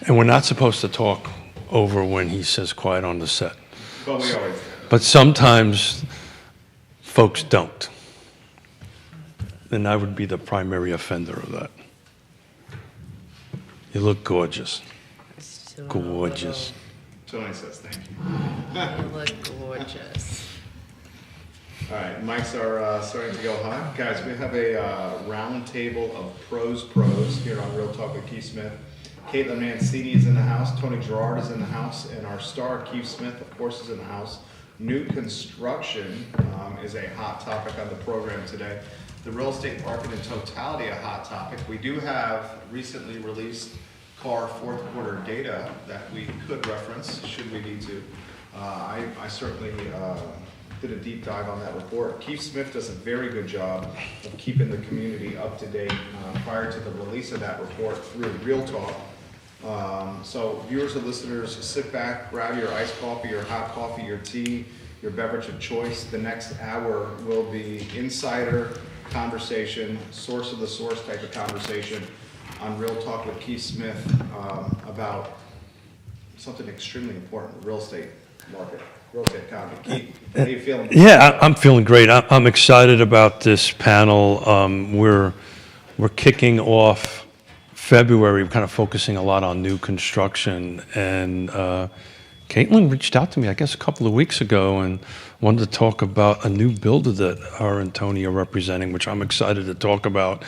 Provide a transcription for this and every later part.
And we're not supposed to talk over when he says quiet on the set. But we always do. But sometimes folks don't. And I would be the primary offender of that. You look gorgeous. Gorgeous. Tony says thank you. You look gorgeous. All right, mics are starting to go hot. Guys, we have a round table of pros here on Real Talk with Keith Smith. Caitlin Mancini is in the house, Tony Gerard is in the house, and our star, Keith Smith, of course, is in the house. New construction is a hot topic on the program today. The real estate market in totality, a hot topic. We do have recently released CAR fourth quarter data that we could reference should we need to. I certainly did a deep dive on that report. Keith Smith does a very good job of keeping the community up to date prior to the release of that report through Real Talk. So viewers and listeners, sit back, grab your iced coffee, your hot coffee, your tea, your beverage of choice. The next hour will be insider conversation, source of the source type of conversation on Real Talk with Keith Smith about something extremely important, the real estate market, real estate economy. Keith, how are you feeling? Yeah, I'm feeling great. I'm excited about this panel. We're kicking off February, kind of focusing a lot on new construction. And Caitlin reached out to me, I guess, a couple of weeks ago and wanted to talk about a new builder that her and Tony are representing, which I'm excited to talk about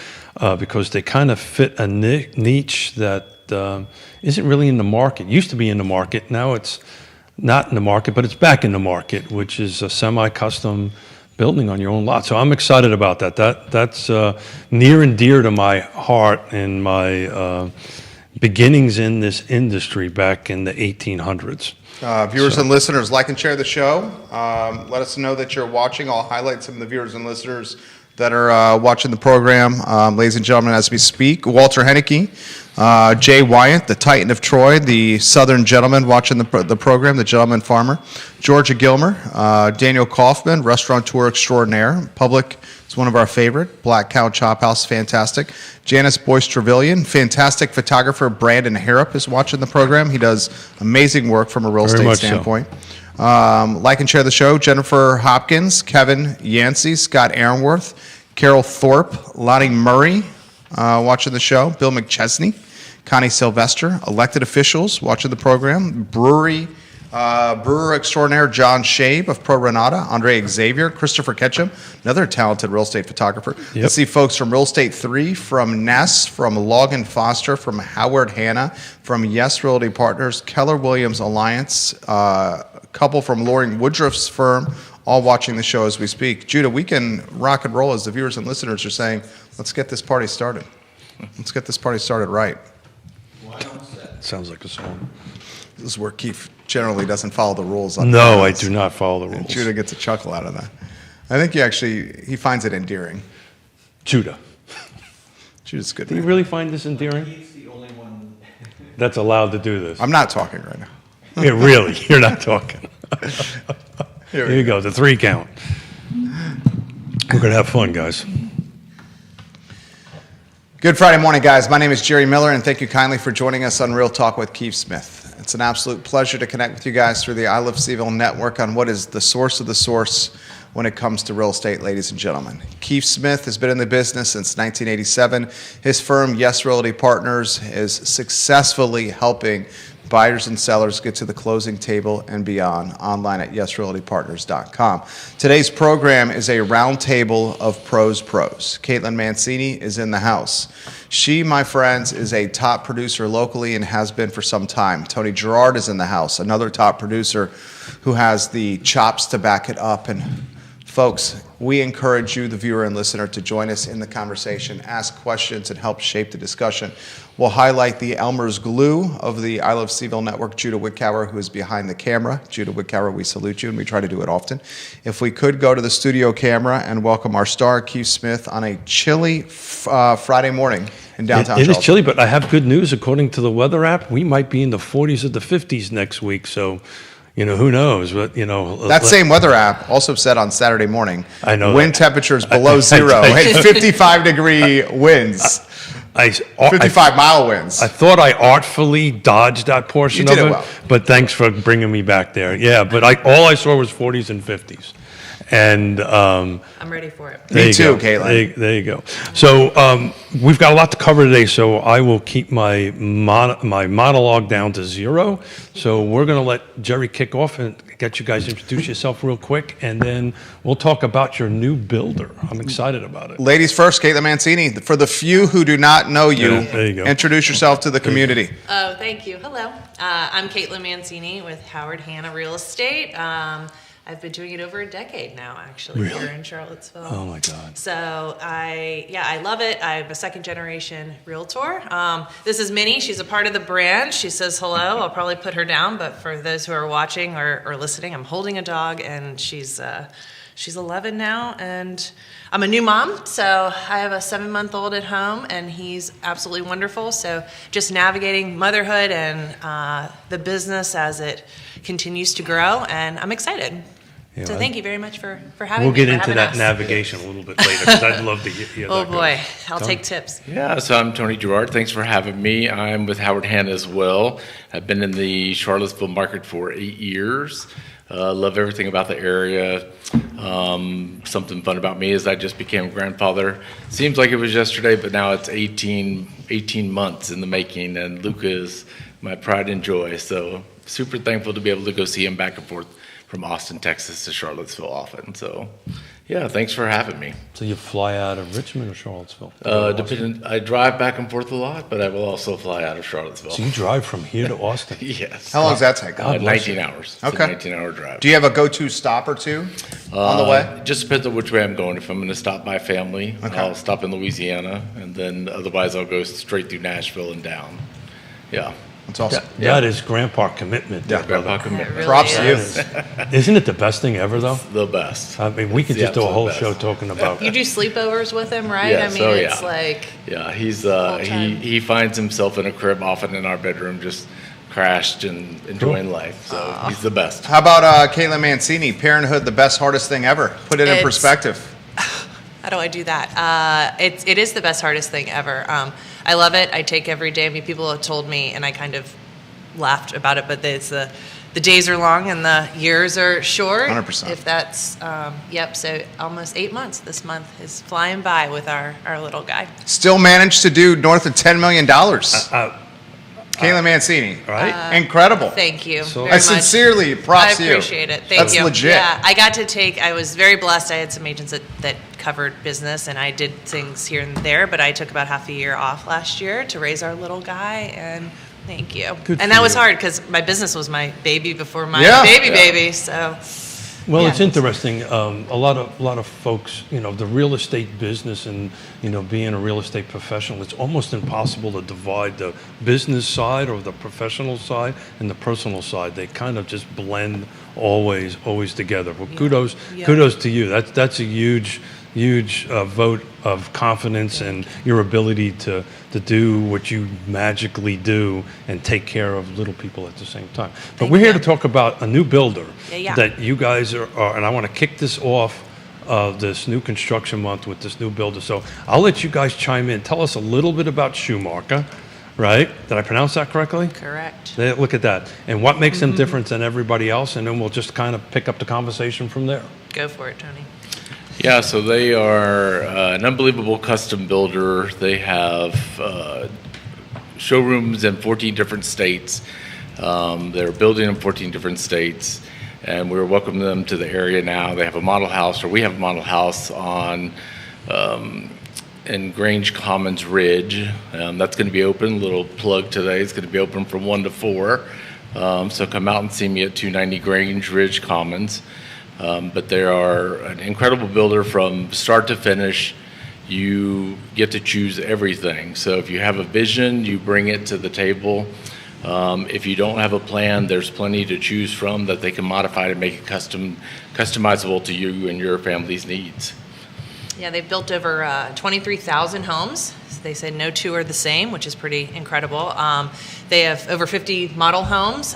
because they kind of fit a niche that isn't really in the market. Used to be in the market. Now it's not in the market, but it's back in the market, which is a semi-custom building on your own lot. So I'm excited about that. That's near and dear to my heart and my beginnings in this industry back in the 1800s. Viewers and listeners, like and share the show. Let us know that you're watching. I'll highlight some of the viewers and listeners that are watching the program. Ladies and gentlemen, as we speak, Walter Henneke, Jay Wyatt, the Titan of Troy, the Southern gentleman watching the program, the gentleman farmer, Georgia Gilmer, Daniel Kaufman, restaurateur extraordinaire, public is one of our favorite, Black Cow Chop House, fantastic. Janice Boyce Trevelyan, fantastic photographer, Brandon Harrop is watching the program. He does amazing work from a real estate standpoint. Like and share the show, Jennifer Hopkins, Kevin Yancey, Scott Aaronworth, Carol Thorpe, Lonnie Murray watching the show, Bill McChesney, Connie Sylvester, elected officials watching the program, brewer extraordinaire John Shabe of Pro Renata, Andre Xavier, Christopher Ketchum, another talented real estate photographer. Yep. Let's see folks from Real Estate 3, from Ness, from Logan Foster, from Howard Hanna, from Yes Realty Partners, Keller Williams Alliance, couple from Loring Woodruff's firm, all watching the show as we speak. Judah, we can rock and roll as the viewers and listeners are saying, let's get this party started. Let's get this party started right. Sounds like a song. This is where Keith generally doesn't follow the rules. No, I do not follow the rules. And Judah gets a chuckle out of that. I think he finds it endearing. Judah. Judah's good. Do you really find this endearing? He's the only one. That's allowed to do this. I'm not talking right now. Yeah, really, you're not talking. Here you go, the 3 count. We're going to have fun, guys. Good Friday morning, guys. My name is Jerry Miller, and thank you kindly for joining us on Real Talk with Keith Smith. It's an absolute pleasure to connect with you guys through the I Love CVille network on what is the source of the source when it comes to real estate, ladies and gentlemen. Keith Smith has been in the business since 1987. His firm, Yes Realty Partners, is successfully helping buyers and sellers get to the closing table and beyond online at yesrealtypartners.com. Today's program is a roundtable of pros. Caitlin Mancini is in the house. She, my friends, is a top producer locally and has been for some time. Tony Gerard is in the house, another top producer who has the chops to back it up. And folks, we encourage you, the viewer and listener, to join us in the conversation, ask questions, and help shape the discussion. We'll highlight the Elmer's glue of the I Love CVille network, Judah Wickower, who is behind the camera. Judah Wickower, we salute you, and we try to do it often. If we could go to the studio camera and welcome our star, Keith Smith, on a chilly Friday morning in downtown It Charleston. is chilly, but I have good news. According to the weather app, we might be in the 40s or the 50s next week, so who knows? But that same weather app also said on Saturday morning, I know wind temperatures below zero and 55-degree winds. I 55-mile wins. I thought I artfully dodged that portion You did of it it, well. but thanks for bringing me back there. Yeah, but all I saw was 40s and 50s, and I'm ready for it. there Me you too, go. Caitlin. There you go. So we've got a lot to cover today, so I will keep my my monologue down to 0. So we're going to let Jerry kick off and get you guys introduce yourself real quick, and then we'll talk about your new builder. I'm excited about it. Ladies first, Caitlin Mancini. For the few who do not know you, Yeah, there you go. introduce yourself to the community. Oh, thank you. Hello. I'm Caitlin Mancini with Howard Hanna Real Estate. I've been doing it over a decade now, actually, Really? here in Charlottesville. Oh my God. So I love it. I'm a second generation realtor. This is Minnie. She's a part of the brand. She says hello. I'll probably put her down, but for those who are watching or listening, I'm holding a dog, and she's 11 now, and I'm a new mom. So I have a 7-month-old at home, and he's absolutely wonderful. So just navigating motherhood and the business as it continues to grow, and I'm excited. Yeah, So I- thank you very much for having We'll me. get for into having that us. navigation a little bit later, because I'd love to hear Oh that go. boy, I'll Tony? take tips. Yeah, so I'm Tony Gerard. Thanks for having me. I'm with Howard Hanna as well. I've been in the Charlottesville market for 8 years. Love everything about the area. Something fun about me is I just became a grandfather. Seems like it was yesterday, but now it's 18 months in the making, and Luca is my pride and joy. So super thankful to be able to go see him back and forth from Austin, Texas to Charlottesville often. So yeah, thanks for having me. So you fly out of Richmond or Charlottesville? I drive back and forth a lot, but I will also fly out of Charlottesville. So you drive from here to Austin? Yes. How long does that take? God bless 19 you. hours. It's Okay. a 19-hour drive. Do you have a go-to stop or two on the way? Just depends on which way I'm going. If I'm going to stop by family, Okay. I'll stop in Louisiana, and then otherwise I'll go straight through Nashville and down. Yeah. That's awesome. That is grandpa commitment. there, Yeah. brother. Grandpa commitment. really Props to you. is. Isn't it the best thing ever, though? The best. I mean, we could It's the just do a absolute whole best. show talking about. You do sleepovers with him, right? Yes, I mean, oh, it's yeah. like Yeah, he's time. he finds himself in a crib often in our bedroom, just crashed and enjoying life. So he's the best. How about Caitlin Mancini? Parenthood, the best, hardest thing ever. Put it in It's- perspective. how do I do that? It is the best, hardest thing ever. I love it. I take every day. I mean, people have told me, and I kind of laughed about it, but it's the days are long and the years are short. 100%. If that's, yep. So almost 8 months this month is flying by with our little guy. Still managed to do north of $10 million. Caitlin Mancini. Right? Incredible. Thank you So- very I much. sincerely props I to you. appreciate it. Thank That's you. legit. Yeah, I was very blessed. I had some agents that covered business, and I did things here and there, but I took about half a year off last year to raise our little guy, and thank you. Good and for that was you. hard because my business was my baby before my Yeah. baby, so. Well, Yeah. it's interesting. A lot of folks, the real estate business and being a real estate professional, it's almost impossible to divide the business side or the professional side and the personal side. They kind of just blend always together. Well, kudos to you. That's a huge vote of confidence and your ability to do what you magically do and take care of little people at the same time. But Thank we're here you. to talk about a new builder Yeah. that you guys are, and I want to kick this off this new construction month with this new builder. So I'll let you guys chime in. Tell us a little bit about Schumacher, right? Did I pronounce that correctly? Correct. Look at that. And what makes them different than everybody else? And then we'll just kind of pick up the conversation from there. Go for it, Tony. Yeah, so they are an unbelievable custom builder. They have showrooms in 14 different states. They're building in 14 different states, and we're welcoming them to the area now. They have a model house, or we have a model house on in Grange Commons Ridge. That's going to be open. Little plug today. It's going to be open from 1 to 4. So come out and see me at 290 Grange Ridge Commons. But they are an incredible builder from start to finish. You get to choose everything. So if you have a vision, you bring it to the table. If you don't have a plan, there's plenty to choose from that they can modify to make it customizable to you and your family's needs. Yeah, they've built over 23,000 homes. They said no two are the same, which is pretty incredible. They have over 50 model homes.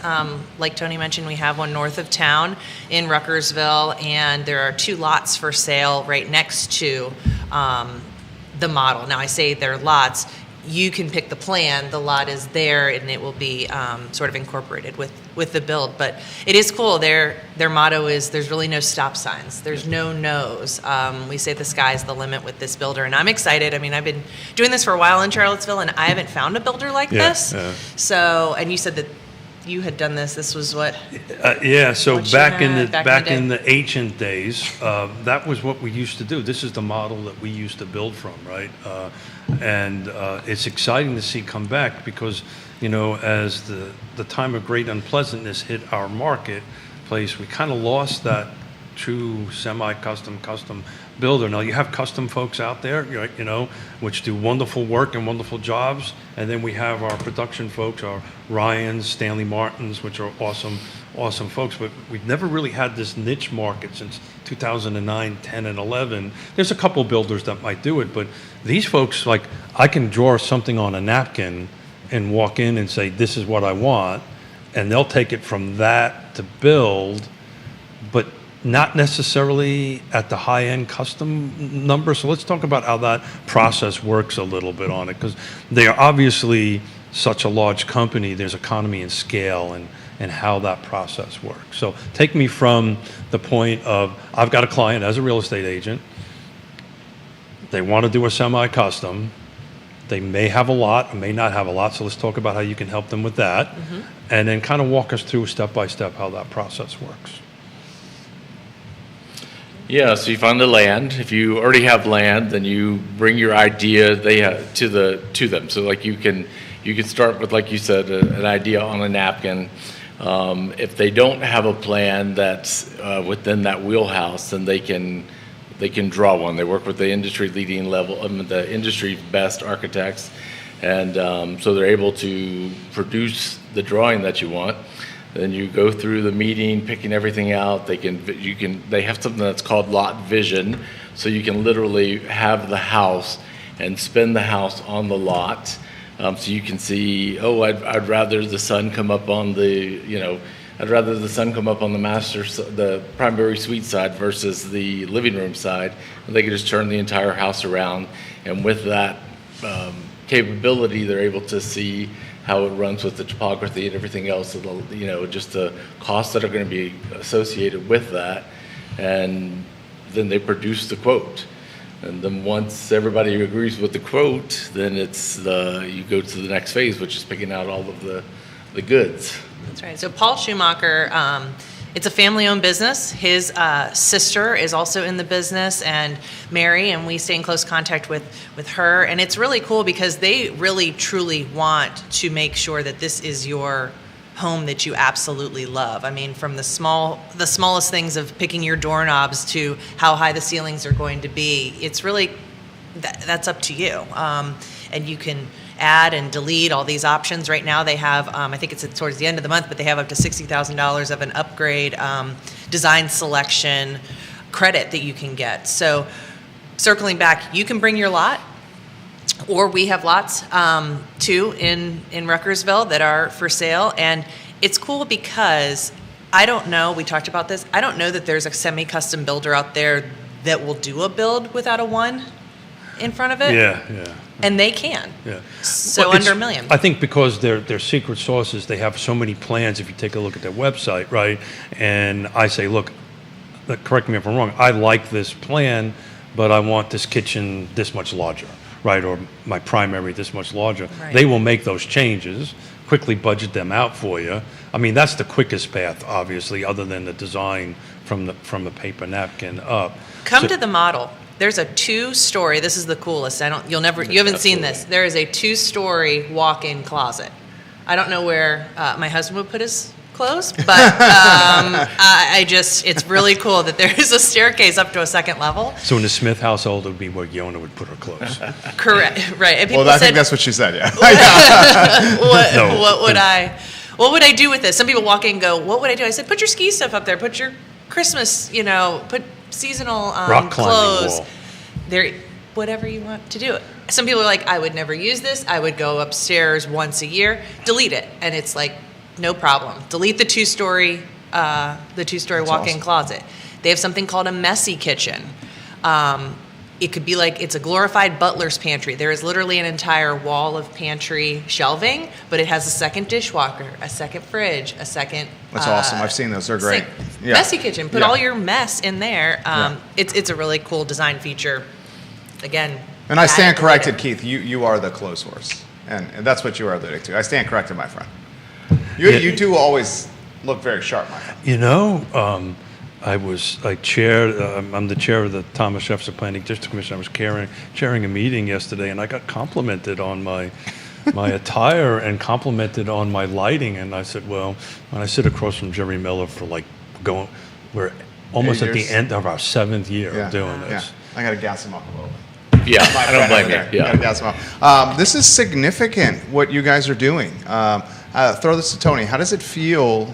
Like Tony mentioned, we have one north of town in Ruckersville, and there are 2 lots for sale right next to the model. Now, I say they're lots. you can pick the plan. The lot is there, and it will be sort of incorporated with the build. But it is cool. Their motto is there's really no stop signs. There's no no's. We say the sky's the limit with this builder, and I'm excited. I mean, I've been doing this for a while in Charlottesville, and I haven't found a builder like this. Yeah. So, and you said that you had done this. This was what? Yeah, so What you back in had the back in the back in the ancient days, that was what we used to do. This is the model that we used to build from, right? And it's exciting to see come back because, you know, as the time of great unpleasantness hit our marketplace, we kind of lost that true semi-custom builder. Now you have custom folks out there, you know, which do wonderful work and wonderful jobs, and then we have our production folks, our Ryans, Stanley Martins, which are awesome folks. But we've never really had this niche market since 2009, 10, and 11. There's a couple builders that might do it, but these folks, like, I can draw something on a napkin and walk in and say, this is what I want, and they'll take it from that to build, but not necessarily at the high-end custom number. So let's talk about how that process works a little bit on it, because they are obviously such a large company. There's economy and scale and how that process works. So take me from the point of, I've got a client as a real estate agent. They want to do a semi-custom. They may have a lot or may not have a lot. So let's talk about how you can help them with that. Mm-hmm. And then kind of walk us through step by step how that process works. Yeah, so you find the land. If you already have land, then you bring your idea to them. So like you can start with, like you said, an idea on a napkin. If they don't have a plan that's within that wheelhouse, then they can draw one. They work with the industry leading level, the industry best architects, and so they're able to produce the drawing that you want. Then you go through the meeting, picking everything out. They have something that's called lot vision, so you can literally have the house and spin the house on the lot. So you can see, I'd rather the sun come up on the the primary suite side versus the living room side. And they can just turn the entire house around, and with that capability, they're able to see how it runs with the topography and everything else, just the costs that are going to be associated with that. And then they produce the quote. And then once everybody agrees with the quote, then you go to the next phase, which is picking out all of the goods. That's right. So Paul Schumacher, it's a family-owned business. His sister is also in the business, and Mary, and we stay in close contact with her. And it's really cool because they really, truly want to make sure that this is your home that you absolutely love. I mean, from the smallest things of picking your doorknobs to how high the ceilings are going to be, it's really, that's up to you. And you can add and delete all these options. Right now they have, I think it's towards the end of the month, but they have up to $60,000 of an upgrade design selection credit that you can get. So circling back, you can bring your lot, or we have lots too in Ruckersville that are for sale. And it's cool because I don't know, we talked about this, I don't know that there's a semi-custom builder out there that will do a build without a 1 in front of it. Yeah. And they can. Yeah. So under $1 million. I think because they're secret sources, they have so many plans. If you take a look at their website, right? And I say, look, correct me if I'm wrong, I like this plan, but I want this kitchen this much larger, right? Or my primary this much larger. Right. They will make those changes, quickly budget them out for you. I mean, that's the quickest path, obviously, other than the design from the paper napkin up. Come to the model. There's a 2-story. This is the coolest. You haven't seen this. There is a 2-story walk-in closet. I don't know where my husband would put his clothes, but it's really cool that there is a staircase up to a second level. So in the Smith household, it would be where Yona would put her clothes. Correct. Right. And people Well, I think said, that's what she said, yeah. what would I do with this? Some people walk in and go, what would I do? I said, put your ski stuff up there. Put your Christmas, put seasonal rock climbing clothes. wall. There, whatever you want to do. Some people are like, I would never use this. I would go upstairs once a year. Delete it, and it's like, no problem. Delete the 2-story walk-in awesome. closet. They have something called a messy kitchen. it could be like it's a glorified butler's pantry. There is literally an entire wall of pantry shelving, but it has a second dishwasher, a second fridge, a second. That's awesome. I've seen those. They're great. Sink. Yeah. Messy kitchen. Put Yeah. all your mess in there. Yeah. It's a really cool design feature. Again. And I stand added to corrected, it. Keith. You are the clothes horse, and that's what you are alluding to. I stand corrected, my friend. You do always look very sharp, my friend. You know, I'm the chair of the Thomas Jefferson Planning District Commission. I was chairing a meeting yesterday, and I got complimented on my attire and complimented on my lighting. And I said, well, when I sit across from Jerry Miller for we're almost at the years. end of our 7th year Yeah. of doing Yeah. this. I got to gas him up a little bit. Yeah, My I don't friend blame over you. there. Yeah. Gotta gas him up. This is significant, what you guys are doing. Throw this to Tony. How does it feel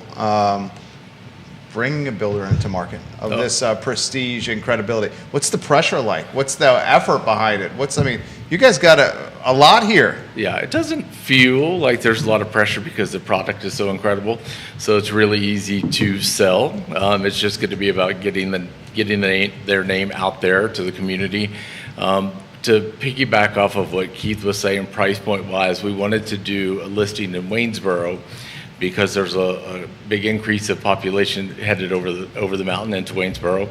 bringing a builder into market of this prestige and credibility? What's the pressure like? What's the effort behind it? You guys got a lot here. Yeah, it doesn't feel like there's a lot of pressure because the product is so incredible. So it's really easy to sell. It's just going to be about getting their name out there to the community. To piggyback off of what Keith was saying, price point wise, we wanted to do a listing in Waynesboro because there's a big increase of population headed over the mountain into Waynesboro.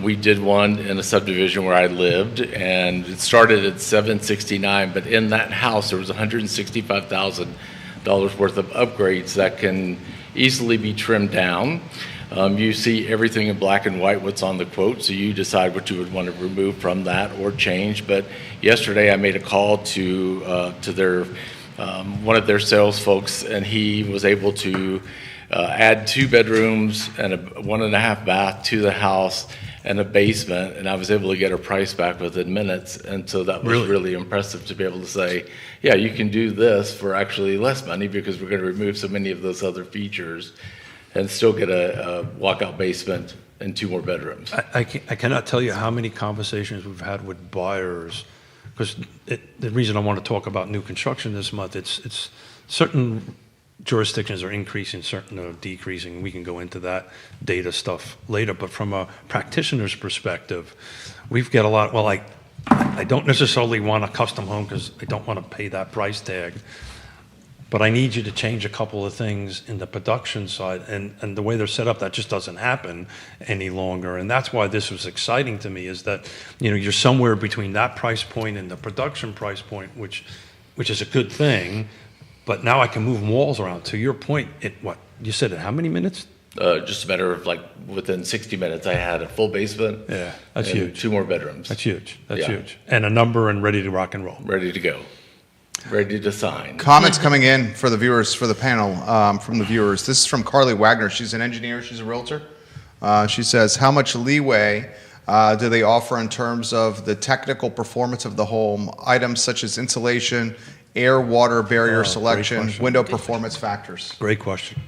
We did one in a subdivision where I lived, and it started at $769, but in that house there was $165,000 worth of upgrades that can easily be trimmed down. You see everything in black and white, what's on the quote, so you decide what you would want to remove from that or change. But yesterday I made a call to their one of their sales folks, and he was able to add 2 bedrooms and a 1.5 bath to the house and a basement, and I was able to get her price back within minutes. And so that was really impressive to be able to say, yeah, you can do this for actually less money because we're going to remove so many of those other features and still get a walkout basement and 2 more bedrooms. I cannot tell you how many conversations we've had with buyers, because the reason I want to talk about new construction this month, it's certain jurisdictions are increasing, certain are decreasing. We can go into that data stuff later, but from a practitioner's perspective, we've got a lot. Well, I don't necessarily want a custom home because I don't want to pay that price tag, but I need you to change a couple of things in the production side, and the way they're set up, that just doesn't happen any longer. And that's why this was exciting to me, is that, you know, you're somewhere between that price point and the production price point, which is a good thing. But now I can move walls around. To your point, you said in how many minutes? Just a matter of within 60 minutes, I had a full basement. Yeah, that's and huge. 2 more bedrooms. That's huge. That's Yeah. huge. And a number and ready to rock and roll. Ready to go. Ready to sign. Comments coming in for the viewers, for the panel, from the viewers. This is from Carly Wagner. She's an engineer. She's a realtor. She says, how much leeway do they offer in terms of the technical performance of the home, items such as insulation, air, water, barrier Great selection, question. window performance factors? Great question.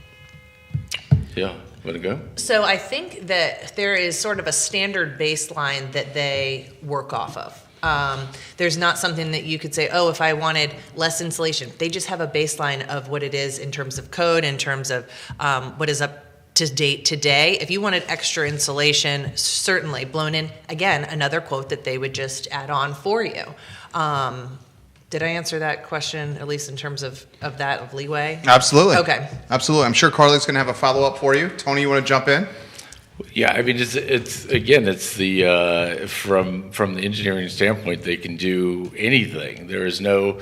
Yeah, want to go? So I think that there is sort of a standard baseline that they work off of. There's not something that you could say, oh, if I wanted less insulation. They just have a baseline of what it is in terms of code, in terms of what is up to date today. If you wanted extra insulation, certainly blown in, again, another quote that they would just add on for you. Did I answer that question, at least in terms of leeway? Absolutely. Okay. Absolutely. I'm sure Carly's going to have a follow-up for you. Tony, you want to jump in? Yeah, I mean, it's the from the engineering standpoint, they can do anything. There is no,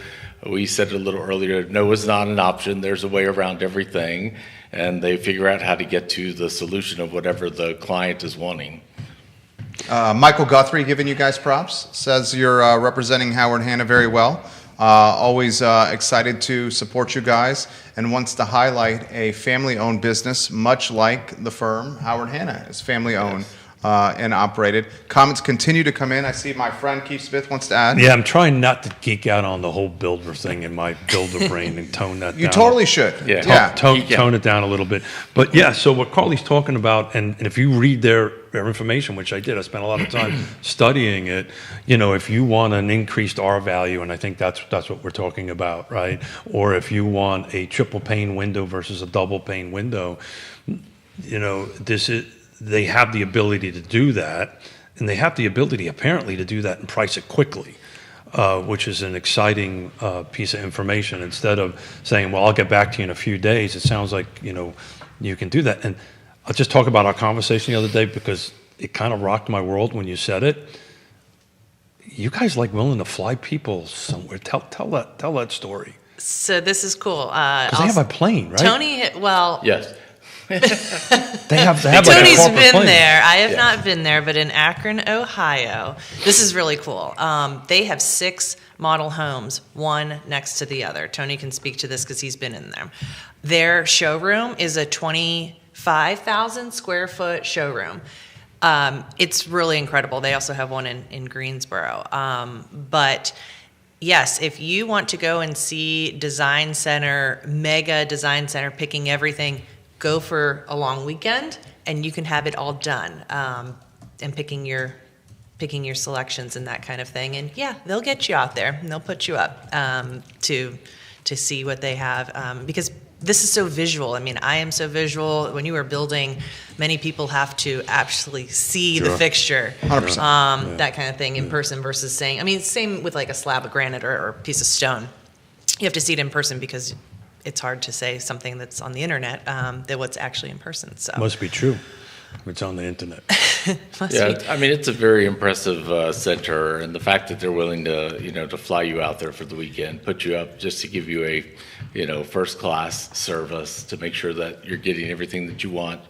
we said it a little earlier, no is not an option. There's a way around everything, and they figure out how to get to the solution of whatever the client is wanting. Michael Guthrie giving you guys props, says you're representing Howard Hanna very well. Always excited to support you guys, and wants to highlight a family-owned business, much like the firm Howard Hanna is family-owned and operated. Comments continue to come in. I see my friend Keith Smith wants to add. Yeah, I'm trying not to geek out on the whole builder thing in my builder brain and tone that down. You totally should. Yeah. Tone it down a little bit. But yeah, so what Carly's talking about, and if you read their information, which I did, I spent a lot of time studying it, you know, if you want an increased R value, and I think that's what we're talking about, right? Or if you want a triple pane window versus a double pane window, you know, they have the ability to do that. and they have the ability apparently to do that and price it quickly, which is an exciting piece of information. Instead of saying, well, I'll get back to you in a few days, it sounds like, you can do that. And I'll just talk about our conversation the other day because it kind of rocked my world when you said it. You guys like willing to fly people somewhere. Tell that story. So this is cool. Because they have a plane, right? Tony, well, Yes. They have like a Tony's corporate been plane. there. I have Yeah. not been there, but in Akron, Ohio, this is really cool. They have 6 model homes, one next to the other. Tony can speak to this because he's been in them. Their showroom is a 25,000 square foot showroom. It's really incredible. They also have one in Greensboro. But yes, if you want to go and see design center, mega design center, picking everything, go for a long weekend and you can have it all done. And picking your selections and that kind of thing. And yeah, they'll get you out there and they'll put you up to see what they have, because this is so visual. I mean, I am so visual. When you are building, many people have to actually see the fixture, 100%. that kind of thing in person versus saying, I mean, same with like a slab of granite or a piece of stone. You have to see it in person because it's hard to say something that's on the internet than what's actually in person. So Must be true. It's on the internet. must Yeah, be. I mean, it's a very impressive center, and the fact that they're willing to, to fly you out there for the weekend, put you up just to give you a, first-class service to make sure that you're getting everything that you want,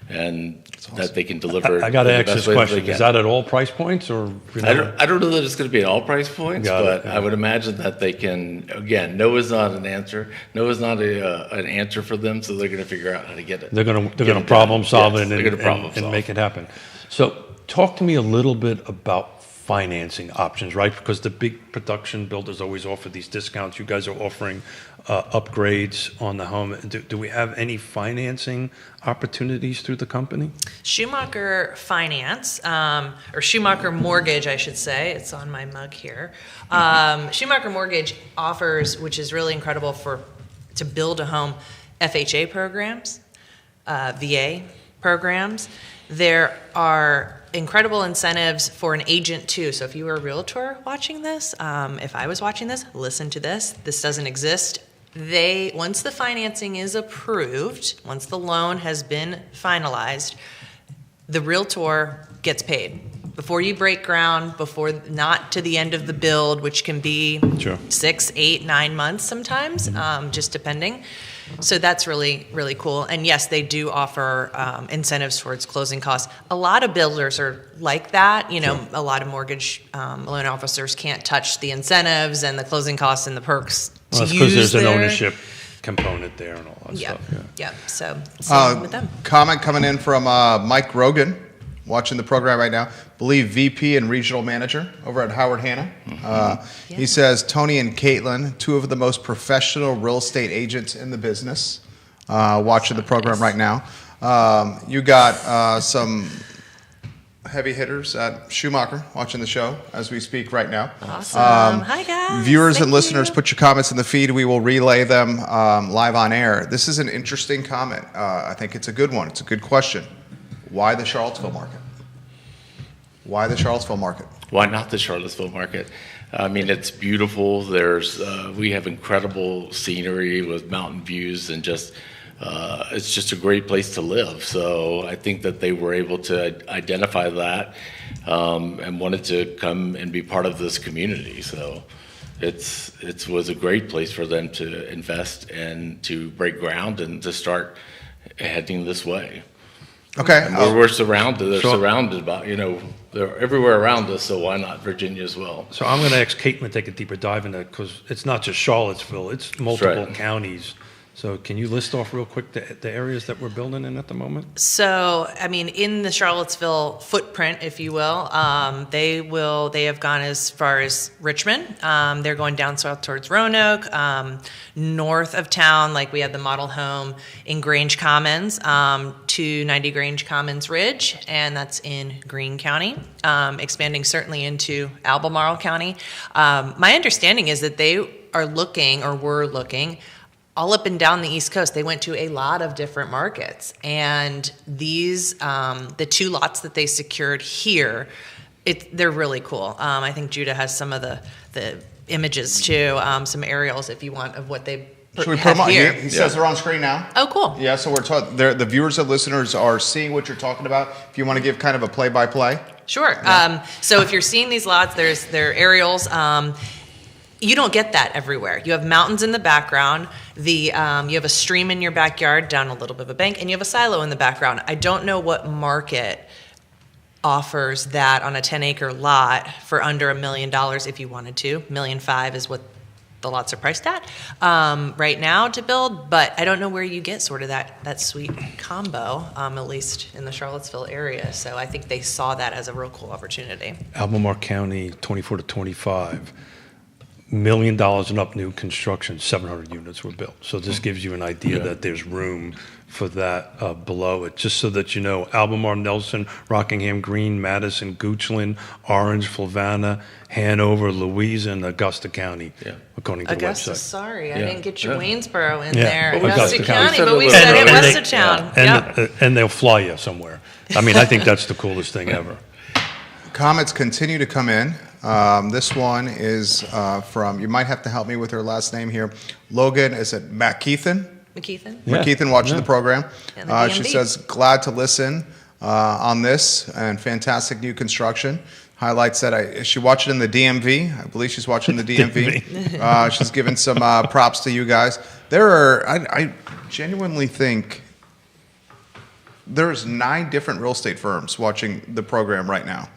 and that they can deliver. I got to in the ask best this way question. they Is can. that at all price points or? I don't know that it's going to be at all price points, Got it, but yeah. I would imagine that they can. Again, no is not an answer. No is not an answer for them, so they're going to figure out how to get it. They're going Get to it problem done. solve Yes, it they're gonna problem and solve. make it happen. So talk to me a little bit about financing options, right? Because the big production builders always offer these discounts. You guys are offering upgrades on the home. Do we have any financing opportunities through the company? Schumacher Finance, or Schumacher Mortgage, I should say. It's on my mug here. Schumacher Mortgage offers, which is really incredible to build a home, FHA programs, VA programs. There are incredible incentives for an agent too. So if you were a realtor watching this, if I was watching this, listen to this. This doesn't exist. Once the financing is approved, once the loan has been finalized, the realtor gets paid. Before you break ground, not to the end of the build, which can be Sure. 6, 8, 9 months sometimes, just depending. So that's really, really cool. And yes, they do offer incentives towards closing costs. A lot of builders are like that. A lot of mortgage loan officers can't touch the incentives and the closing costs and the perks Well, to it's because use there's an their- ownership component there and all that Yeah, stuff. Yeah. yeah. So same with them. Comment coming in from Mike Rogan, watching the program right now. Believe VP and regional manager over at Howard Hanna. He says Tony and Caitlin, 2 of the most professional real estate agents in the business, watching the program right now. You got some heavy hitters at Schumacher watching the show as we speak right now. Awesome. Hi, guys. Viewers and Thank listeners, you. put your comments in the feed. We will relay them live on air. This is an interesting comment. I think it's a good one. It's a good question. Why the Charlottesville market? Why the Charlottesville market? Why not the Charlottesville market? I mean, it's beautiful. We have incredible scenery with mountain views and it's just a great place to live. So I think that they were able to identify that and wanted to come and be part of this community. So it was a great place for them to invest and to break ground and to start heading this way. Okay. And we're surrounded. They're surrounded by, they're everywhere around us. So why not Virginia as well? So I'm going to ask Caitlin to take a deeper dive into that because it's not just Charlottesville, it's multiple right. counties. So can you list off real quick the areas that we're building in at the moment? So, I mean, in the Charlottesville footprint, if you will, they have gone as far as Richmond. They're going down south towards Roanoke, north of town, like we have the model home in Grange Commons, 290 Grange Commons Ridge, and that's in Greene County, expanding certainly into Albemarle County. My understanding is that they were looking all up and down the East Coast. They went to a lot of different markets, and these the 2 lots that they secured here they're really cool. I think Judah has some of the images too, some aerials if you want of what they Should we put have them on? here. He says they're on screen now. Oh, cool. Yeah, so the viewers and listeners are seeing what you're talking about. If you want to give kind of a play-by-play. Sure. So if you're seeing these lots, they're aerials. You don't get that everywhere. You have mountains in the background. You have a stream in your backyard down a little bit of a bank, and you have a silo in the background. I don't know what market offers that on a 10-acre lot for under $1 million if you wanted to. $1.5 million is what the lots are priced at right now to build, but I don't know where you get sort of that sweet combo, at least in the Charlottesville area. So I think they saw that as a real cool opportunity. Albemarle County, 24 to 25, $1 million and up new construction, 700 units were built. So this gives you an idea that there's room for that below it. Just so that you know, Albemarle, Nelson, Rockingham, Greene, Madison, Goochland, Orange, Flavanna, Hanover, Louisa, and Augusta County, according to Augusta, the website. sorry, I didn't get your Waynesboro in Yeah. there. Well, Augusta Augusta County, County. but we said it And west they- of town. And they'll fly you somewhere. I mean, I think that's the coolest thing ever. Comments continue to come in. This one is from, you might have to help me with her last name here. Logan, is it McKeithen? McKeithen? Yeah. McKeithen watching the program. And the She DMV. says, glad to listen on this and fantastic new construction. Highlights that she watched it in the DMV. I believe she's watching the DMV. She's given some props to you guys. I genuinely think there's 9 different real estate firms watching the program right now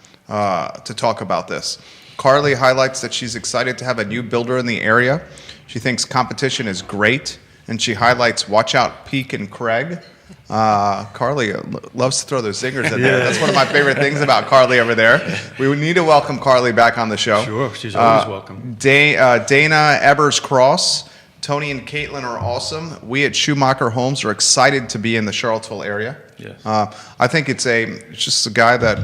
to talk about this. Carly highlights that she's excited to have a new builder in the area. She thinks competition is great, and she highlights Watch Out Peak and Craig. Carly loves to throw those zingers in there. That's one of my favorite things about Carly over there. We would need to welcome Carly back on the show. Sure, she's always welcome. Dana Ebers Cross, Tony and Caitlin are awesome. We at Schumacher Homes are excited to be in the Charlottesville area. Yes. I think it's just a guy that,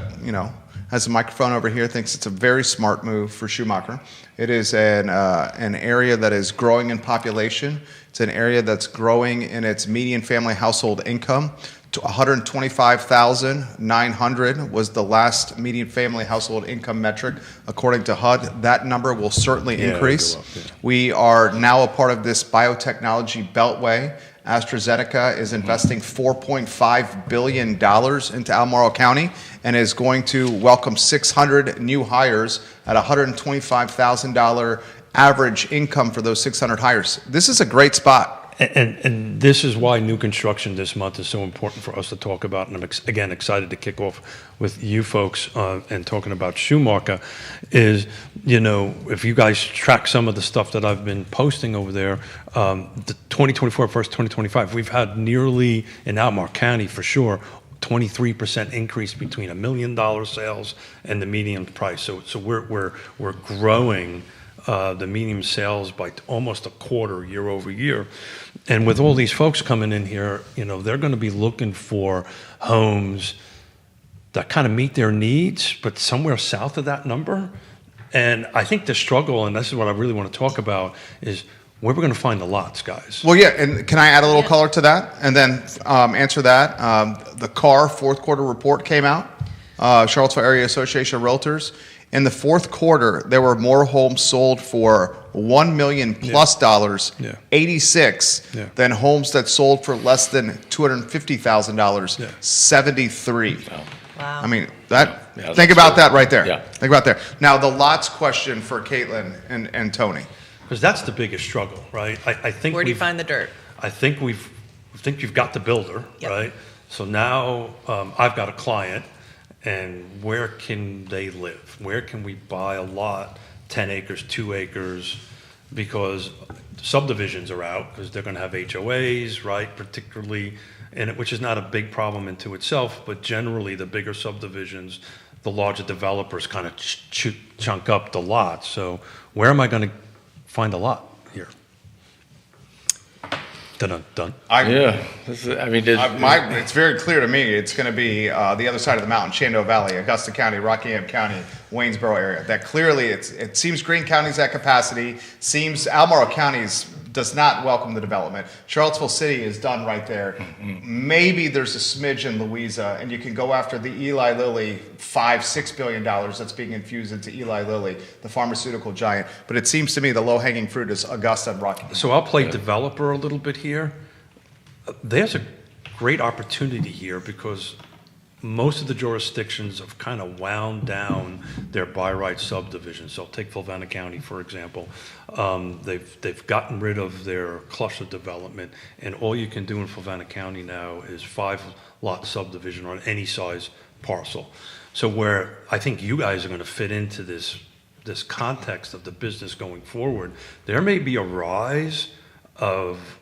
has a microphone over here, thinks it's a very smart move for Schumacher. It is an area that is growing in population. It's an area that's growing in its median family household income. To $125,900 was the last median family household income metric according to HUD. That number will certainly increase. it'll go up, We are now a part of this biotechnology beltway. AstraZeneca is investing $4.5 billion into Albemarle County and is going to welcome 600 new hires at $125,000 average income for those 600 hires. This is a great spot. And this is why new construction this month is so important for us to talk about. And I'm, again, excited to kick off with you folks and talking about Schumacher is, if you guys track some of the stuff that I've been posting over there, the 2024 versus 2025, we've had nearly, in Albemarle County for sure, 23% increase between $1 million sales and the median price. So we're growing the median sales by almost a quarter year over year. And with all these folks coming in here, they're going to be looking for homes that kind of meet their needs, but somewhere south of that number. And I think the struggle, and this is what I really want to talk about, is where we're going to find the lots, guys. Well, yeah, and can I add a little color to that and then answer that? The CAR fourth quarter report came out, Charlottesville Area Association of Realtors. In the fourth quarter, there were more homes sold for $1 million plus dollars, 86, than homes that sold for less than $250,000, 73. Wow. I mean, think about that right there. Yeah. Think about that. Now, the lots question for Caitlin and Tony. Because that's the biggest struggle, right? I think Where do you find the dirt? I think you've got the builder, Yep. right? So now I've got a client, and where can they live? Where can we buy a lot, 10 acres, 2 acres? Because subdivisions are out because they're going to have HOAs, right? Particularly, which is not a big problem into itself, but generally the bigger subdivisions, the larger developers kind of chunk up the lots. So where am I going to find a lot here? Done. It's very clear to me it's going to be the other side of the mountain, Shenandoah Valley, Augusta County, Rockingham County, Waynesboro area. That clearly, it seems Greene County's at capacity. Seems Albemarle County's does not welcome the development. Charlottesville City is done right there. Maybe there's a smidge in Louisa, and you can go after the Eli Lilly $5-6 billion that's being infused into Eli Lilly, the pharmaceutical giant. But it seems to me the low-hanging fruit is Augusta and Rocky. So I'll play developer a little bit here. There's a great opportunity here because most of the jurisdictions have kind of wound down their by right subdivisions. So take Fulvena County, for example. They've gotten rid of their cluster development, and all you can do in Fulvena County now is 5-lot subdivision on any size parcel. So where I think you guys are going to fit into this context of the business going forward, there may be a rise of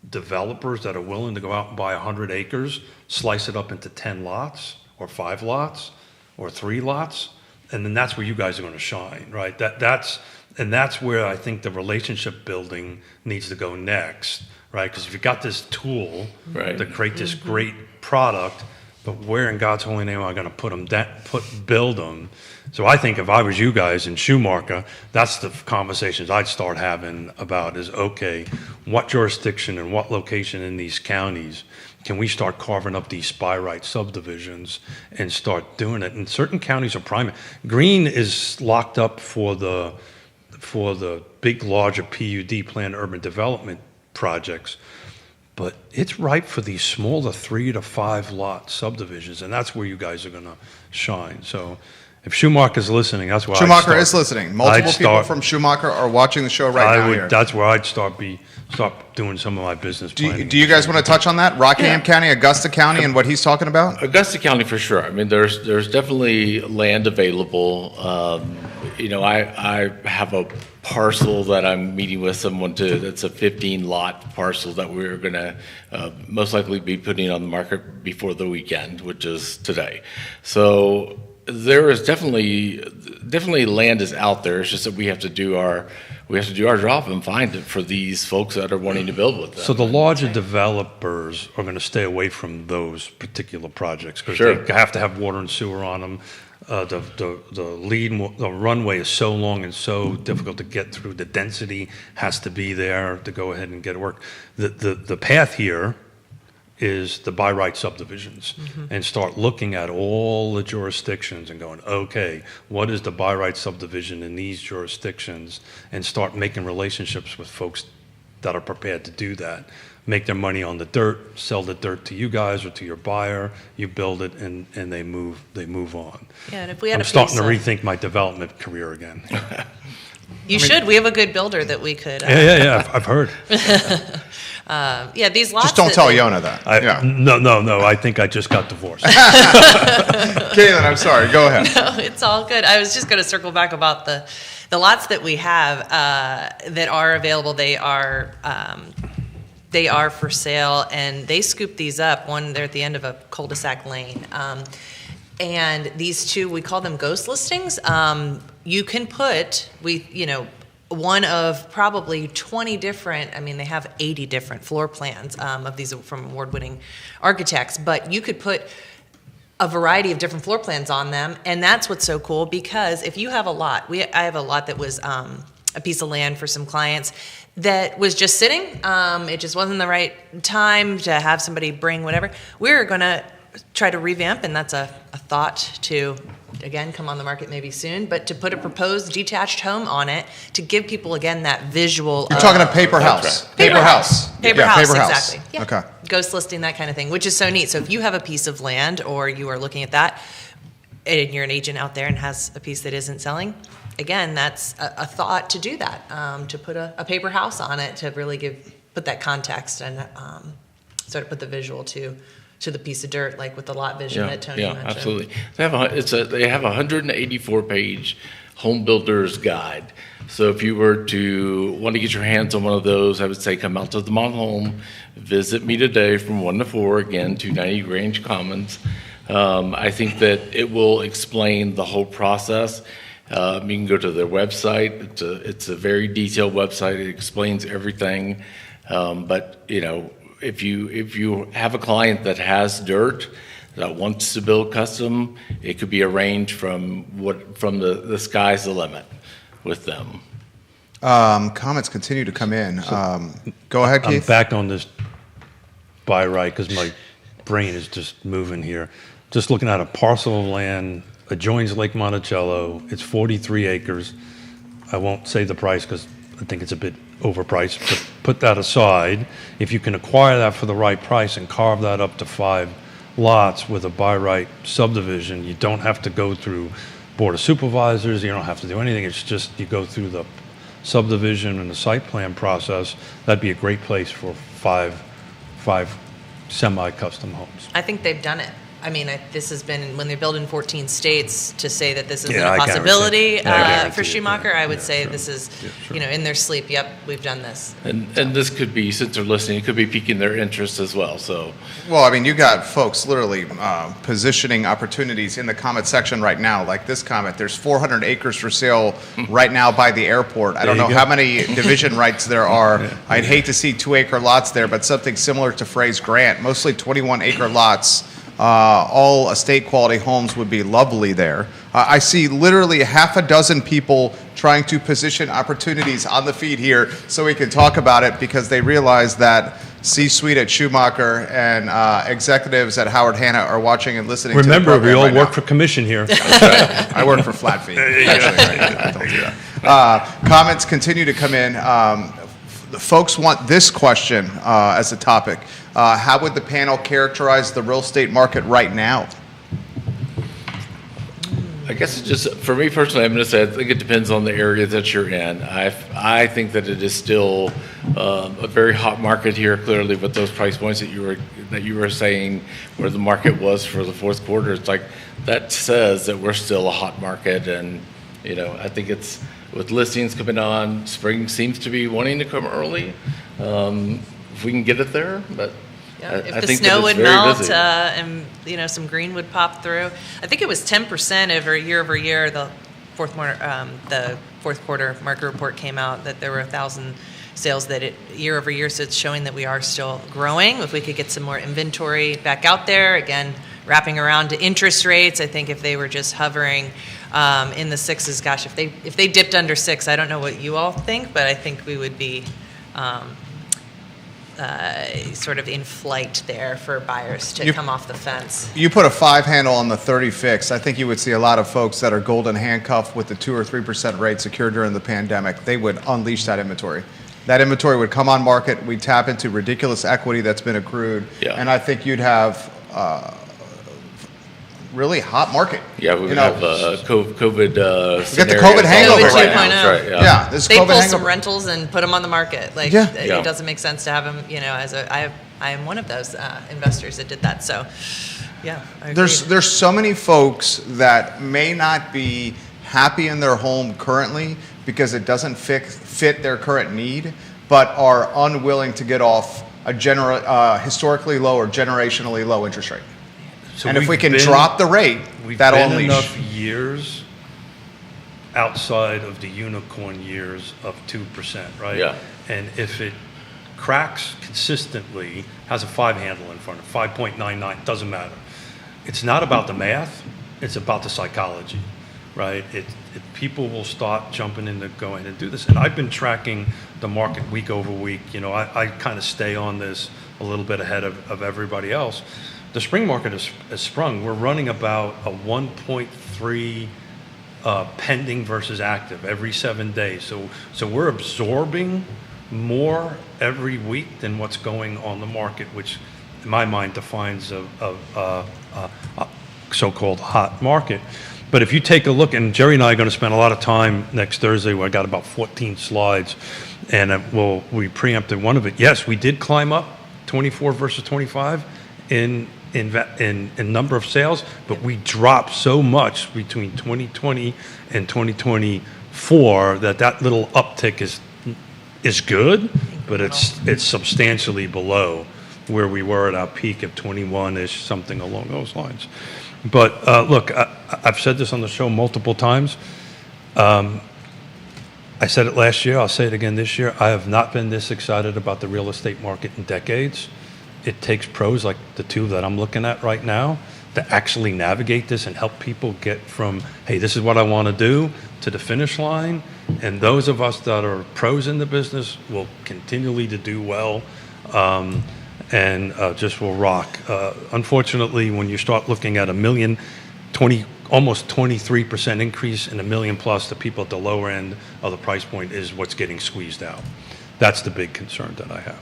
developers that are willing to go out and buy 100 acres, slice it up into 10 lots or 5 lots or 3 lots, and then that's where you guys are going to shine, right? That's where I think the relationship building needs to go next, right? Because if you got this tool to create this great product, but where in God's holy name am I going to build them? So I think if I was you guys in Schumacher, that's the conversations I'd start having about is, okay, what jurisdiction and what location in these counties can we start carving up these by right subdivisions and start doing it? And certain counties are prime. Greene is locked up for the big, larger PUD, planned urban development projects. But it's ripe for these smaller 3 to 5 lot subdivisions, and that's where you guys are going to shine. So if Schumacher is listening, that's why Schumacher is listening. Multiple people from Schumacher are watching the show right now here. That's where I'd start doing some of my business planning. Do you guys want to touch on that? Rockingham County, Augusta County, and what he's talking about? Augusta County for sure. I mean, there's definitely land available. I have a parcel that I'm meeting with someone that's a 15-lot parcel that we're going to most likely be putting on the market before the weekend, which is today. So there is definitely land is out there. It's just that we have to do our job and find it for these folks that are wanting to build with them. So the larger developers are going to stay away from those particular projects because they have to have water and sewer on them. The runway is so long and so difficult to get through. The density has to be there to go ahead and get it work. The path here is the by right subdivisions and start looking at all the jurisdictions and going, okay, what is the by right subdivision in these jurisdictions, and start making relationships with folks that are prepared to do that. Make their money on the dirt, sell the dirt to you guys or to your buyer, you build it, and they move on. Yeah, and if we had I'm starting to rethink my development career again. You should. We have a good builder that we could. Yeah, I've heard. These lots. Just don't tell Yona that. No. I think I just got divorced. Caitlin, I'm sorry. Go ahead. No, it's all good. I was just going to circle back about the lots that we have that are available. They are for sale, and they scoop these up. One, they're at the end of a cul-de-sac lane. And these two, we call them ghost listings. You can put, one of probably 20 different, they have 80 different floor plans of these from award-winning architects, but you could put a variety of different floor plans on them, and that's what's so cool, because if you have a lot, I have a lot that was a piece of land for some clients that was just sitting. It just wasn't the right time to have somebody bring whatever. We're going to try to revamp, and that's a thought to, again, come on the market maybe soon, but to put a proposed detached home on it to give people, again, that visual. You're talking a paper house. Paper house, exactly. Yeah. Okay. Ghost listing, that kind of thing, which is so neat. So if you have a piece of land or you are looking at that, and you're an agent out there and has a piece that isn't selling, again, that's a thought to do that, to put a paper house on it to really put that context and sort of put the visual to the piece of dirt, like with the lot vision that Tony mentioned. Yeah, absolutely. They have a 184-page home builder's guide. So if you were to want to get your hands on one of those, I would say come out to the Mont Home, visit me today from 1 to 4, again, 290 Grange Commons. I think that it will explain the whole process. You can go to their website. It's a very detailed website. It explains everything. But if you have a client that has dirt that wants to build custom, it could be arranged from the sky's the limit with them. Comments continue to come in. Go ahead, I'm Keith. back on this buy right because my brain is just moving here. Just looking at a parcel of land adjoins Lake Monticello. It's 43 acres. I won't say the price because I think it's a bit overpriced, but put that aside. If you can acquire that for the right price and carve that up to 5 lots with a by right subdivision, you don't have to go through Board of Supervisors, you don't have to do anything. It's just you go through the subdivision and the site plan process. That'd be a great place for five semi-custom homes. I think they've done it. I mean, this has been, when they build in 14 states, to say that this isn't Yeah, a I possibility guarantee for it, Schumacher, yeah. I would say sure. this is, Yeah, sure. in their sleep, yep, we've done this. And this could be, since they're listening, it could be piquing their interest as well, so. Well, I mean, you got folks literally positioning opportunities in the comment section right now. Like this comment, there's 400 acres for sale right now by the airport. I don't There know you how go. many division rights there are. I'd hate to see 2-acre lots there, but something similar to Frey's Grant, mostly 21-acre lots. All estate quality homes would be lovely there. I see literally half a dozen people trying to position opportunities on the feed here so we can talk about it because they realize that C-suite at Schumacher and executives at Howard Hanna are watching and listening to Remember, the program we all right work now. for commission here. I work for flat fee. Actually, right? Don't do that. Comments continue to come in. The folks want this question as a topic. How would the panel characterize the real estate market right now? I guess it's just, for me personally, I'm going to say, I think it depends on the area that you're in. I think that it is still a very hot market here, clearly, with those price points that you were saying where the market was for the fourth quarter. It's like, that says that we're still a hot market, and, I think it's, with listings coming on, spring seems to be wanting to come early, if we can get it there, but Yeah, if I the think that snow it's would very melt busy. and some green would pop through, I think it was 10% over year. The fourth quarter market report came out that there were 1,000 sales year over year. So it's showing that we are still growing. If we could get some more inventory back out there, again, wrapping around to interest rates. I think if they were just hovering in the 6s, gosh, if they dipped under 6, I don't know what you all think, but I think we would be sort of in flight there for buyers to come off the fence. You put a 5 handle on the 30 fix, I think you would see a lot of folks that are golden handcuffed with the 2 or 3% rate secured during the pandemic. They would unleash that inventory. That inventory would come on market. We'd tap into ridiculous equity that's been accrued. Yeah. And I think you'd have really hot market. Yeah, we would have a COVID We got the COVID hangover COVID right 2.0. now. That's right, Yeah, this They COVID pull some hangover. rentals and put them on the market. Yeah. It doesn't make sense to have them. I am one of those investors that did that. So, yeah, I agree. There's so many folks that may not be happy in their home currently because it doesn't fit their current need, but are unwilling to get off a historically low or generationally low interest rate. So And if we we've can been- drop the rate, We've that'll been unleash. enough years outside of the unicorn years of 2%, right? Yeah. And if it cracks consistently, has a 5 handle in front of it, 5.99, doesn't matter. It's not about the math, it's about the psychology, right? People will start jumping into going and do this. And I've been tracking the market week over week. I kind of stay on this a little bit ahead of everybody else. The spring market has sprung. We're running about a 1.3 pending versus active every 7 days. So we're absorbing more every week than what's going on the market, which in my mind defines a so-called hot market. But if you take a look, and Jerry and I are going to spend a lot of time next Thursday, where I got about 14 slides, and we preempted one of it. Yes, we did climb up 24 versus 25 in number of sales, but we dropped so much between 2020 and 2024 that little uptick is good, but it's substantially below where we were at our peak of 21-ish, something along those lines. But look, I've said this on the show multiple times. I said it last year, I'll say it again this year. I have not been this excited about the real estate market in decades. It takes pros like the two that I'm looking at right now to actually navigate this and help people get from, hey, this is what I want to do, to the finish line, and those of us that are pros in the business will continually to do well, and just will rock. Unfortunately, when you start looking at almost 23% increase in $1 million plus, the people at the lower end of the price point is what's getting squeezed out. That's the big concern that I have.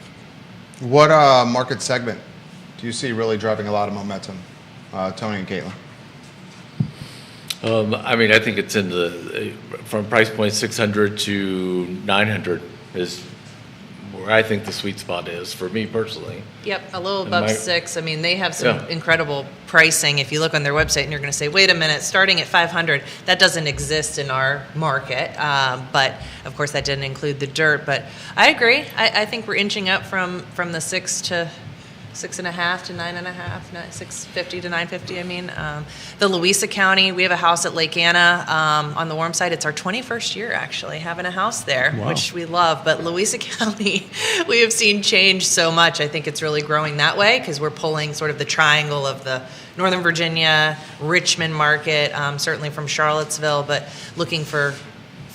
What market segment do you see really driving a lot of momentum, Tony and Caitlin? I mean, I think it's in from price point 600 to 900 is where I think the sweet spot is for me personally. Yep, a little above 6. I mean, they have some Yeah. incredible pricing. If you look on their website and you're going to say, wait a minute, starting at 500, that doesn't exist in our market. But of course, that didn't include the dirt. But I agree. I think we're inching up from the 6 to 6.5 to 9.5, 650 to 950. I mean, the Louisa County, we have a house at Lake Anna on the warm side. It's our 21st year actually having a house there, Wow. which we love. But Louisa County, we have seen change so much. I think it's really growing that way because we're pulling sort of the triangle of the Northern Virginia, Richmond market, certainly from Charlottesville, but looking for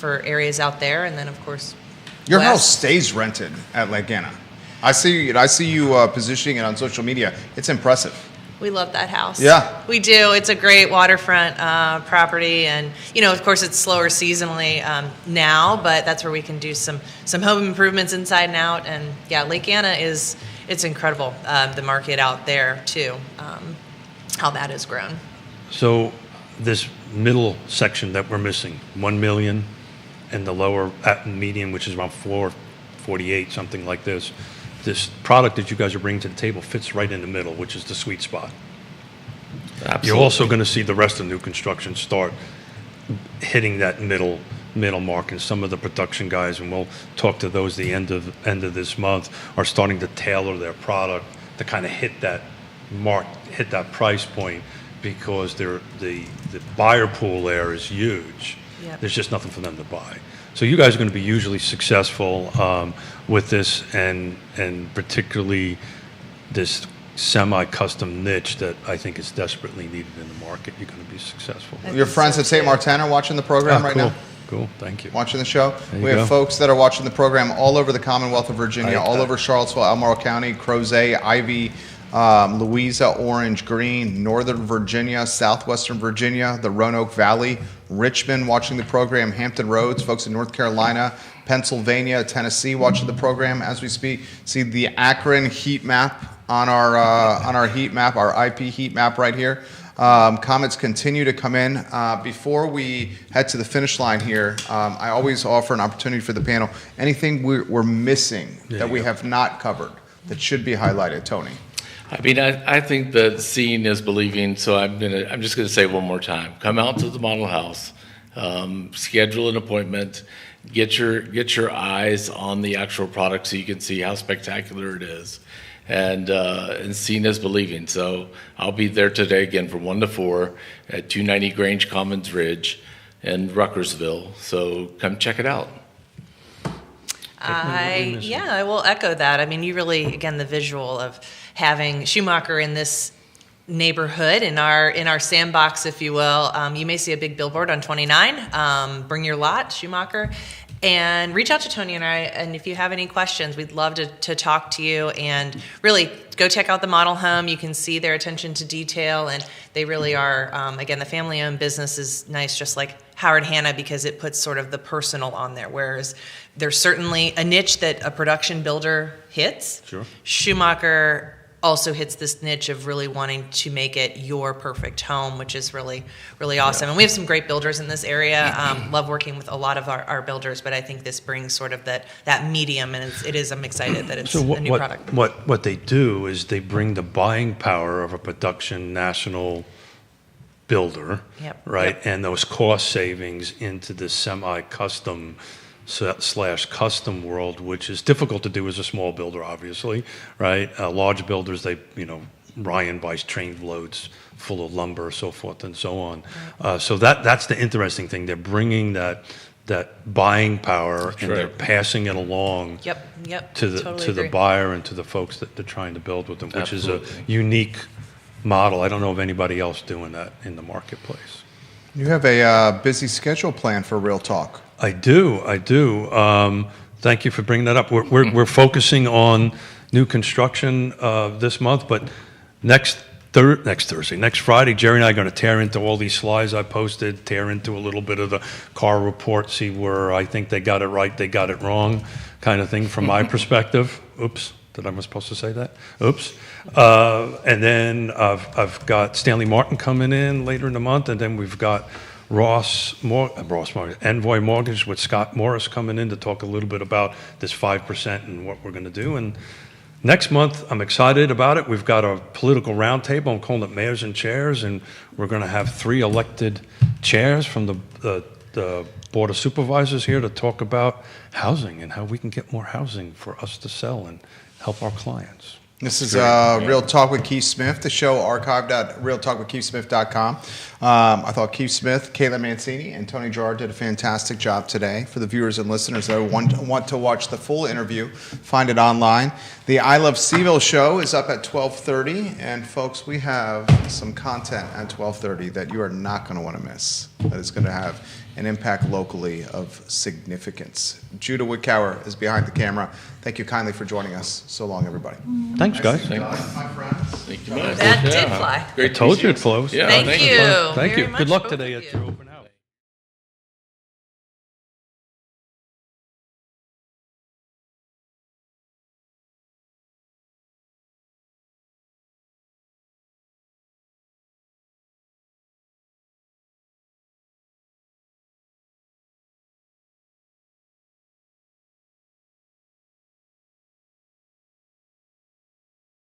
areas out there, and then of course Your west. house stays rented at Lake Anna. I see you positioning it on social media. It's impressive. We love that house. Yeah. We do. It's a great waterfront property, and of course, it's slower seasonally now, but that's where we can do some home improvements inside and out. And yeah, Lake Anna it's incredible. The market out there too, how that has grown. So this middle section that we're missing, 1 million, and the lower median, which is around 448, something like this. This product that you guys are bringing to the table fits right in the middle, which is the sweet spot. Absolutely. You're also going to see the rest of new construction start hitting that middle mark, and some of the production guys, and we'll talk to those the end of this month, are starting to tailor their product to kind of hit that mark, hit that price point, because the buyer pool there is huge. Yep. There's just nothing for them to buy. So you guys are going to be usually successful with this, and particularly this semi-custom niche that I think is desperately needed in the market. You're going to be successful. I Your think friends so, at St. too. Martin are watching the program right cool. now? Cool, thank you. Watching the show. There you We have go. folks that are watching the program all over the Commonwealth of Virginia, Right. all over Charlottesville, Albemarle County, Crozet, Ivy, Louisa, Orange, Green, Northern Virginia, Southwestern Virginia, the Roanoke Valley, Richmond watching the program, Hampton Roads, folks in North Carolina, Pennsylvania, Tennessee watching the program as we speak. See the Akron heat map on our heat map, our IP heat map right here. Comments continue to come in. Before we head to the finish line here, I always offer an opportunity for the panel. Anything we're missing that we have not covered that should be highlighted, Tony? I mean, I think that seeing is believing, so I'm just gonna say it one more time. Come out to the model house, schedule an appointment, get your eyes on the actual product so you can see how spectacular it is. And seeing is believing. So I'll be there today again from 1 to 4 at 290 Grange Commons Ridge in Ruckersville. So come check it out. I will echo that. I mean, you really, again, the visual of having Schumacher in this neighborhood, in our sandbox, if you will. You may see a big billboard on 29. Bring your lot, Schumacher. And reach out to Tony and I, and if you have any questions, we'd love to talk to you. And really, go check out the model home. You can see their attention to detail, and they really are, again, the family-owned business is nice, just like Howard Hanna, because it puts sort of the personal on there, whereas there's certainly a niche that a production builder hits. Sure. Schumacher also hits this niche of really wanting to make it your perfect home, which is really, really awesome. Yeah. And we have some great builders in this area. Love working with a lot of our builders, but I think this brings sort of that medium, and I'm excited that it's a new product. What they do is they bring the buying power of a production national builder, right, and those cost savings into the semi-custom / custom world, which is difficult to do as a small builder, obviously, right? Large builders, Ryan buys train loads full of lumber, so forth and so on. Right. So that's the interesting thing. They're bringing that buying power, and they're passing it along to the buyer and to the folks that they're trying to build with them, which is a unique model. I don't know of anybody else doing that in the marketplace. You have a busy schedule planned for Real Talk. I do. Thank you for bringing that up. We're focusing on new construction this month, but next Friday, Jerry and I are going to tear into all these slides I posted, tear into a little bit of the car report, see where I think they got it right, they got it wrong, kind of thing from my perspective. Oops. That I was supposed to say that? Oops. And then I've got Stanley Martin coming in later in the month, and then we've got Envoy Mortgage with Scott Morris coming in to talk a little bit about this 5% and what we're going to do. And next month, I'm excited about it. We've got a political roundtable. I'm calling it Mayors and Chairs, and we're going to have 3 elected chairs from the Board of Supervisors here to talk about housing and how we can get more housing for us to sell and help our clients. This is Real Talk with Keith Smith, the show archived at realtalkwithkeithsmith.com. I thought Keith Smith, Caitlin Mancini, and Tony Gerard did a fantastic job today. For the viewers and listeners that want to watch the full interview, find it online. The I Love CVille show is up at 12:30, and folks, we have some content at 12:30 that you are not going to want to miss. That is going to have an impact locally of significance. Judah Woodcower is behind the camera. Thank you kindly for joining us. So long, everybody. Thanks, guys. My friends. Thank you much. That did fly. Great I told you it flows. Yeah, Thank you. Thank Very you. much, Good luck both today of at you. your opening.